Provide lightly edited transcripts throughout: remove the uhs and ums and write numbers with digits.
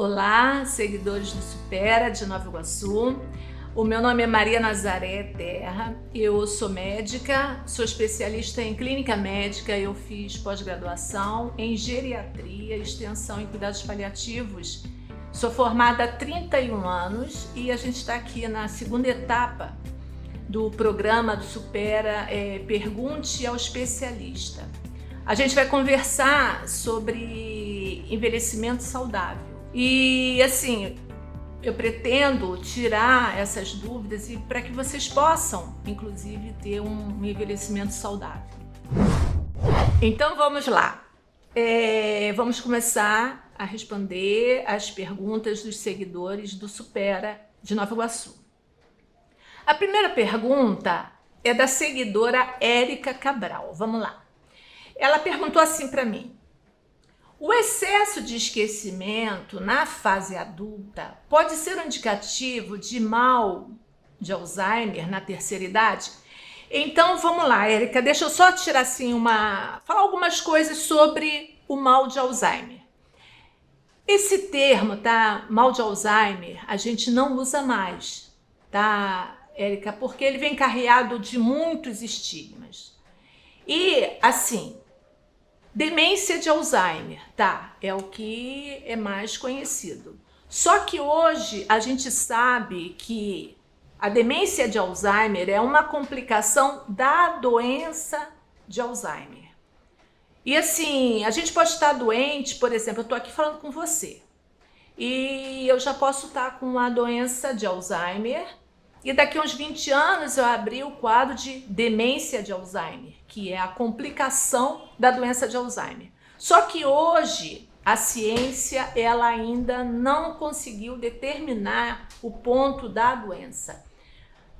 Olá, seguidores do Supera de Nova Iguaçu. O meu nome é Maria Nazaré Terra, eu sou médica, sou especialista em clínica médica, eu fiz pós-graduação em geriatria, extensão em cuidados paliativos. Sou formada há 31 anos e a gente está aqui na segunda etapa do programa do Supera, Pergunte ao Especialista. A gente vai conversar sobre envelhecimento saudável. E assim, eu pretendo tirar essas dúvidas e para que vocês possam, inclusive, ter um envelhecimento saudável. Então vamos lá. Vamos começar a responder as perguntas dos seguidores do Supera de Nova Iguaçu. A primeira pergunta é da seguidora Érica Cabral. Vamos lá. Ela perguntou assim para mim: o excesso de esquecimento na fase adulta pode ser um indicativo de mal de Alzheimer na terceira idade? Então vamos lá, Érica, deixa eu só tirar assim falar algumas coisas sobre o mal de Alzheimer. Esse termo, tá? Mal de Alzheimer, a gente não usa mais, tá, Érica? Porque ele vem carregado de muitos estigmas. E assim, demência de Alzheimer, tá? É o que é mais conhecido. Só que hoje a gente sabe que a demência de Alzheimer é uma complicação da doença de Alzheimer. E assim, a gente pode estar doente, por exemplo, eu tô aqui falando com você, e eu já posso estar com a doença de Alzheimer, e daqui a uns 20 anos eu abri o quadro de demência de Alzheimer, que é a complicação da doença de Alzheimer. Só que hoje a ciência ela ainda não conseguiu determinar o ponto da doença.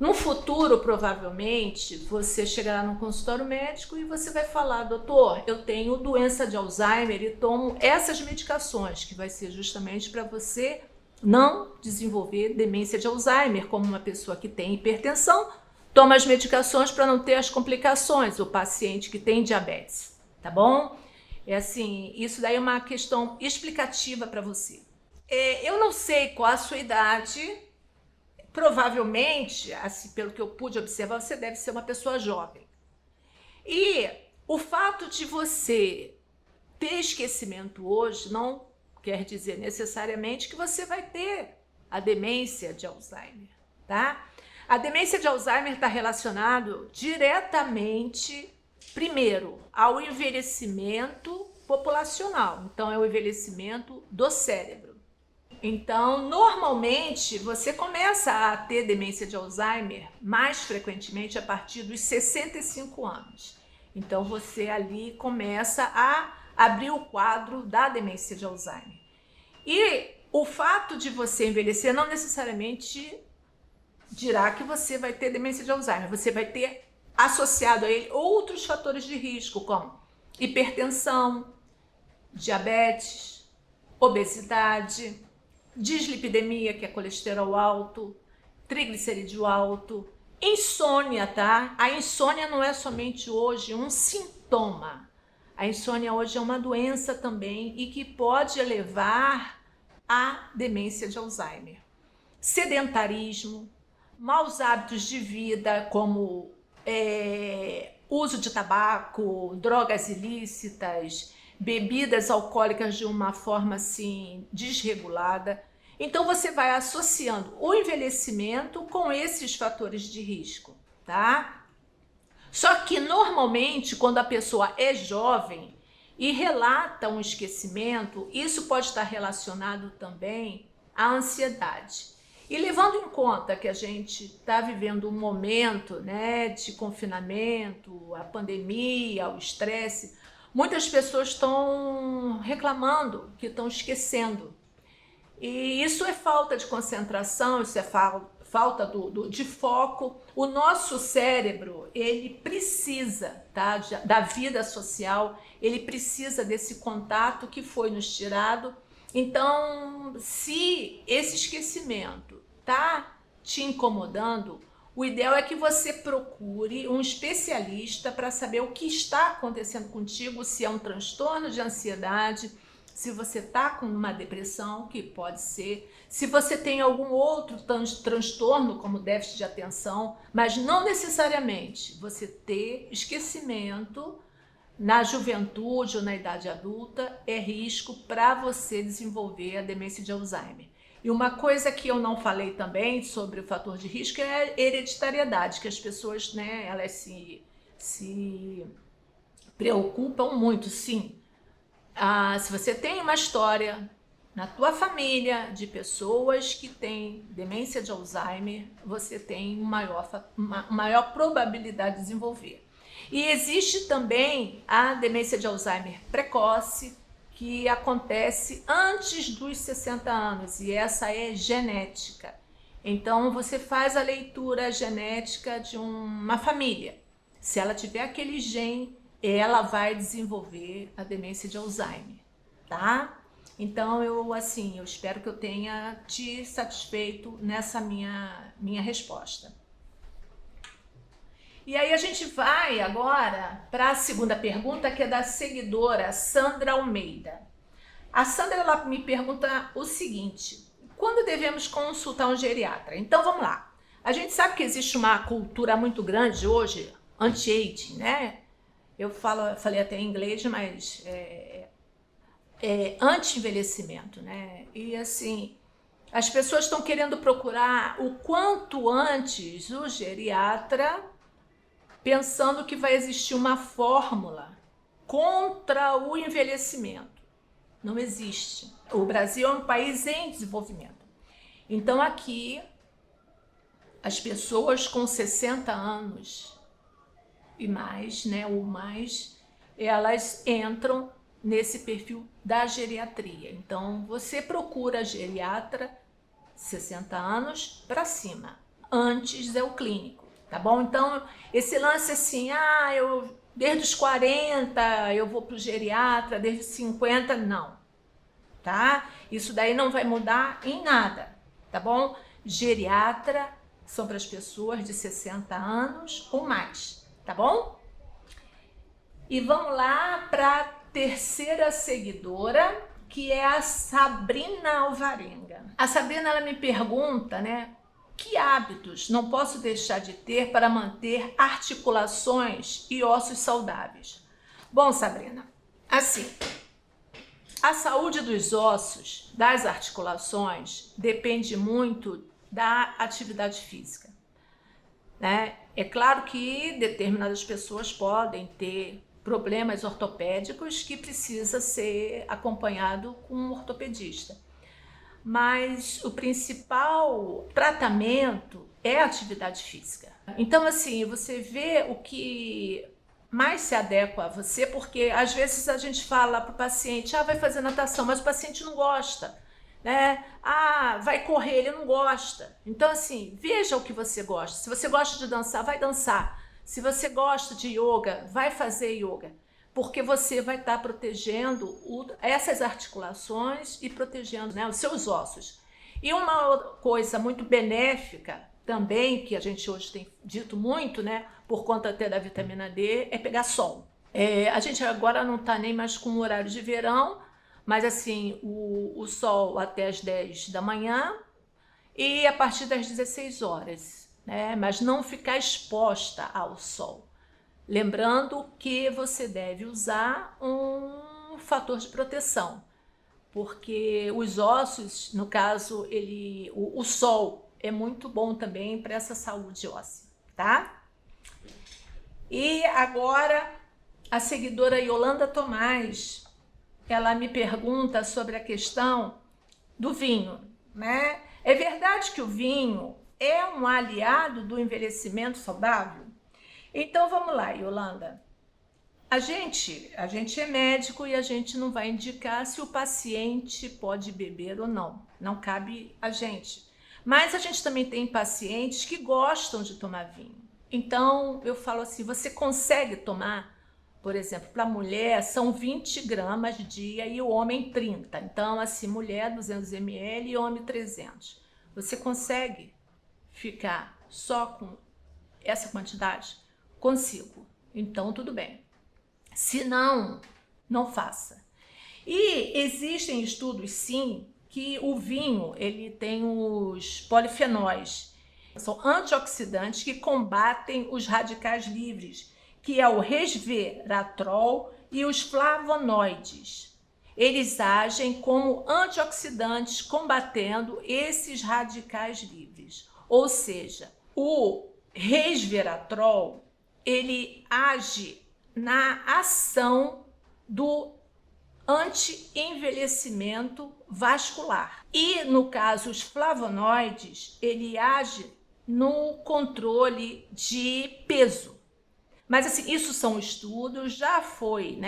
No futuro, provavelmente, você chegará no consultório médico e você vai falar: doutor, eu tenho doença de Alzheimer e tomo essas medicações, que vai ser justamente para você não desenvolver demência de Alzheimer, como uma pessoa que tem hipertensão toma as medicações para não ter as complicações, o paciente que tem diabetes, tá bom? É assim, isso daí é uma questão explicativa para você. Eu não sei qual a sua idade, provavelmente, assim, pelo que eu pude observar, você deve ser uma pessoa jovem. E o fato de você ter esquecimento hoje não quer dizer necessariamente que você vai ter a demência de Alzheimer, tá? A demência de Alzheimer está relacionado diretamente, primeiro, ao envelhecimento populacional. Então, é o envelhecimento do cérebro. Então, normalmente, você começa a ter demência de Alzheimer mais frequentemente a partir dos 65 anos. Então, você ali começa a abrir o quadro da demência de Alzheimer. E o fato de você envelhecer não necessariamente dirá que você vai ter demência de Alzheimer. Você vai ter associado a ele outros fatores de risco, como hipertensão, diabetes, obesidade, dislipidemia, que é colesterol alto, triglicerídeo alto, insônia, tá? A insônia não é somente hoje um sintoma. A insônia hoje é uma doença também e que pode levar à demência de Alzheimer. Sedentarismo, maus hábitos de vida, como uso de tabaco, drogas ilícitas, bebidas alcoólicas de uma forma assim desregulada. Então você vai associando o envelhecimento com esses fatores de risco, tá? Só que normalmente quando a pessoa é jovem e relata um esquecimento, isso pode estar relacionado também à ansiedade. E levando em conta que a gente está vivendo um momento, né, de confinamento, a pandemia, o estresse, muitas pessoas estão reclamando que estão esquecendo. E isso é falta de concentração, isso é falta de foco. O nosso cérebro, ele precisa, tá, da vida social, ele precisa desse contato que foi nos tirado. Então, se esse esquecimento tá te incomodando, o ideal é que você procure um especialista para saber o que está acontecendo contigo, se é um transtorno de ansiedade, se você está com uma depressão, que pode ser, se você tem algum outro transtorno, como déficit de atenção, mas não necessariamente você ter esquecimento na juventude ou na idade adulta é risco para você desenvolver a demência de Alzheimer. E uma coisa que eu não falei também sobre o fator de risco é a hereditariedade, que as pessoas, né, elas se preocupam muito, sim. Se você tem uma história na tua família de pessoas que têm demência de Alzheimer, você tem maior probabilidade de desenvolver. E existe também a demência de Alzheimer precoce, que acontece antes dos 60 anos, e essa é genética. Então você faz a leitura genética de uma família. Se ela tiver aquele gene, ela vai desenvolver a demência de Alzheimer, tá? Então eu espero que eu tenha te satisfeito nessa minha resposta. E aí a gente vai agora para a segunda pergunta, que é da seguidora Sandra Almeida. A Sandra, ela me pergunta o seguinte: quando devemos consultar um geriatra? Então vamos lá. A gente sabe que existe uma cultura muito grande hoje, anti-aging, né? Eu falei até em inglês, mas anti-envelhecimento, né? E assim, as pessoas estão querendo procurar o quanto antes o geriatra, pensando que vai existir uma fórmula contra o envelhecimento. Não existe. O Brasil é um país em desenvolvimento. Então aqui, as pessoas com 60 anos e mais, né, ou mais, elas entram nesse perfil da geriatria. Então você procura geriatra 60 anos para cima. Antes é o clínico. Tá bom? Então, esse lance assim, eu desde os 40 eu vou pro geriatra, desde os 50, não. Tá? Isso daí não vai mudar em nada, tá bom? Geriatra são para as pessoas de 60 anos ou mais, tá bom? E vamos lá para a terceira seguidora, que é a Sabrina Alvarenga. A Sabrina, ela me pergunta, né? Que hábitos não posso deixar de ter para manter articulações e ossos saudáveis? Bom, Sabrina, assim, a saúde dos ossos, das articulações, depende muito da atividade física, né? É claro que determinadas pessoas podem ter problemas ortopédicos que precisa ser acompanhado com um ortopedista. Mas o principal tratamento é a atividade física. Então, assim, você vê o que mais se adequa a você, porque às vezes a gente fala para o paciente, vai fazer natação, mas o paciente não gosta, né? Vai correr, ele não gosta. Então, assim, veja o que você gosta. Se você gosta de dançar, vai dançar. Se você gosta de yoga, vai fazer yoga. Porque você vai estar protegendo essas articulações e protegendo, né, os seus ossos. E uma coisa muito benéfica também, que a gente hoje tem dito muito, né, por conta até da vitamina D, é pegar sol. A gente agora não está nem mais com o horário de verão, mas assim, o sol até as 10 da manhã e a partir das 16 horas, né, mas não ficar exposta ao sol. Lembrando que você deve usar um fator de proteção, porque os ossos, no caso, o sol é muito bom também para essa saúde óssea, tá? E agora a seguidora Yolanda Tomás, ela me pergunta sobre a questão do vinho, né? É verdade que o vinho é um aliado do envelhecimento saudável? Então vamos lá, Yolanda. A gente é médico e a gente não vai indicar se o paciente pode beber ou não. Não cabe a gente. Mas a gente também tem pacientes que gostam de tomar vinho. Então eu falo assim, você consegue tomar, por exemplo, para a mulher são 20 gramas dia e o homem 30. Então assim, mulher 200 ml e homem 300. Você consegue ficar só com essa quantidade? Consigo. Então tudo bem. Se não, não faça. E existem estudos, sim, que o vinho ele tem os polifenóis, são antioxidantes que combatem os radicais livres, que é o resveratrol e os flavonoides. Eles agem como antioxidantes combatendo esses radicais livres. Ou seja, o resveratrol ele age na ação do anti-envelhecimento vascular. E, no caso, os flavonoides, ele age no controle de peso. Mas, assim, isso são estudos, já foi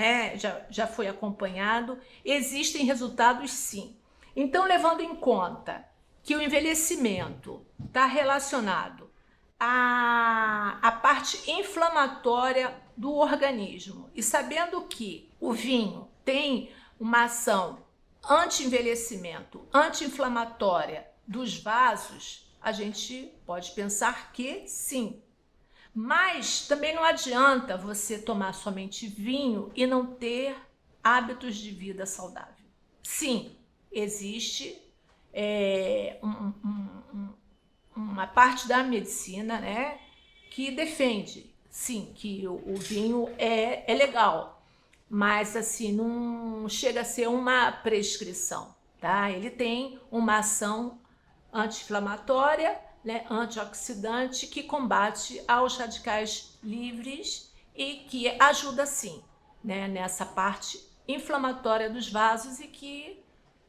acompanhado, existem resultados sim. Então, levando em conta que o envelhecimento está relacionado à parte inflamatória do organismo e sabendo que o vinho tem uma ação anti-envelhecimento, anti-inflamatória dos vasos, a gente pode pensar que sim. Mas também não adianta você tomar somente vinho e não ter hábitos de vida saudável. Sim, existe uma parte da medicina, né, que defende, sim, que o vinho é legal. Mas assim, não chega a ser uma prescrição, tá? Ele tem uma ação anti-inflamatória, né, antioxidante, que combate aos radicais livres e que ajuda sim, né, nessa parte inflamatória dos vasos e que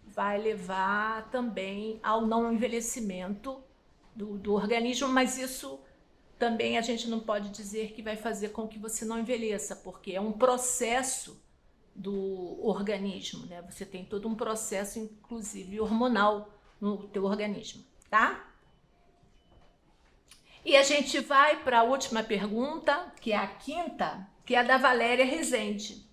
vai levar também ao não envelhecimento do organismo, mas isso também a gente não pode dizer que vai fazer com que você não envelheça, porque é um processo do organismo, né? Você tem todo um processo, inclusive hormonal, no teu organismo, tá? E a gente vai para a última pergunta, que é a quinta, que é a da Valéria Rezende.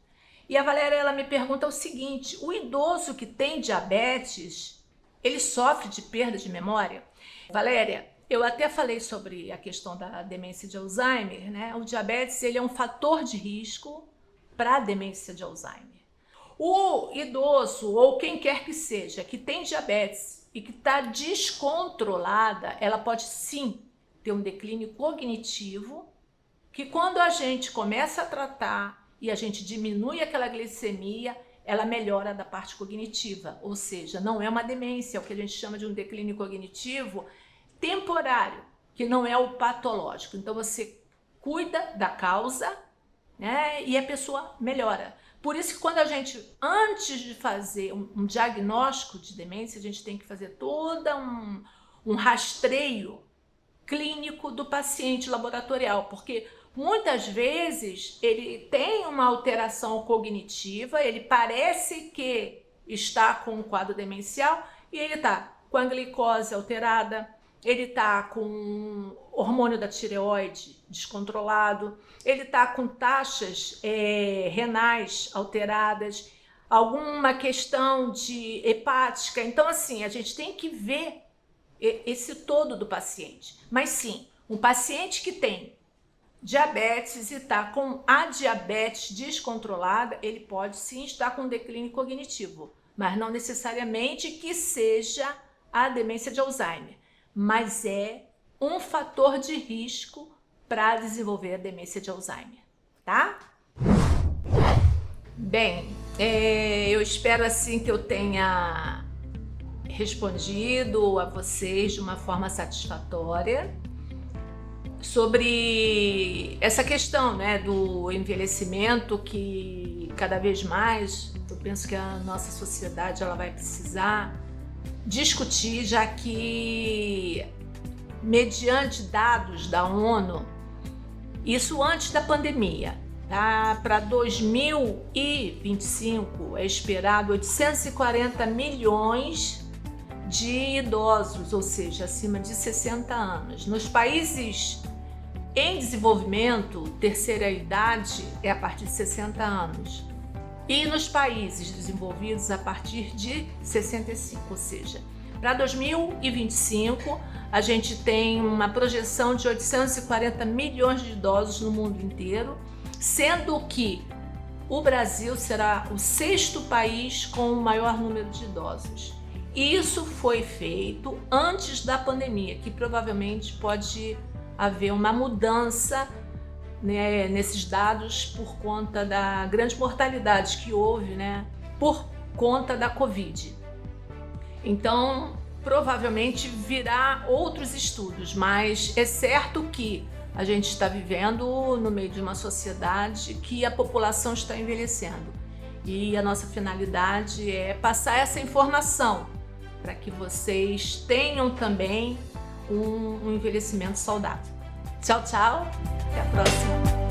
E a Valéria, ela me pergunta o seguinte: o idoso que tem diabetes, ele sofre de perda de memória? Valéria, eu até falei sobre a questão da demência de Alzheimer, né? O diabetes ele é um fator de risco para a demência de Alzheimer. O idoso, ou quem quer que seja, que tem diabetes e que está descontrolada, ela pode sim ter um declínio cognitivo, que quando a gente começa a tratar e a gente diminui aquela glicemia, ela melhora da parte cognitiva, ou seja, não é uma demência, é o que a gente chama de um declínio cognitivo temporário, que não é o patológico. Então você cuida da causa, né, e a pessoa melhora. Por isso que quando a gente, antes de fazer um diagnóstico de demência, a gente tem que fazer todo um rastreio clínico do paciente laboratorial, porque muitas vezes ele tem uma alteração cognitiva, ele parece que está com um quadro demencial e ele está com a glicose alterada, ele está com o hormônio da tireoide descontrolado, ele está com taxas renais alteradas, alguma questão de hepática. Então, assim, a gente tem que ver esse todo do paciente. Mas sim, um paciente que tem diabetes e está com a diabetes descontrolada, ele pode sim estar com declínio cognitivo, mas não necessariamente que seja a demência de Alzheimer, mas é um fator de risco para desenvolver a demência de Alzheimer, tá? Bem, eu espero assim que eu tenha respondido a vocês de uma forma satisfatória sobre essa questão, né, do envelhecimento, que cada vez mais eu penso que a nossa sociedade ela vai precisar discutir, já que mediante dados da ONU, isso antes da pandemia, tá? Para 2025 é esperado 840 milhões de idosos, ou seja, acima de 60 anos. Nos países em desenvolvimento, terceira idade é a partir de 60 anos. E nos países desenvolvidos a partir de 65, ou seja, para 2025 a gente tem uma projeção de 840 milhões de idosos no mundo inteiro, sendo que o Brasil será o 6º país com o maior número de idosos. Isso foi feito antes da pandemia, que provavelmente pode haver uma mudança, né, nesses dados por conta da grande mortalidade que houve, né, por conta da Covid. Então, provavelmente virá outros estudos, mas é certo que a gente está vivendo no meio de uma sociedade que a população está envelhecendo. E a nossa finalidade é passar essa informação para que vocês tenham também um envelhecimento saudável. Tchau, tchau. Até a próxima.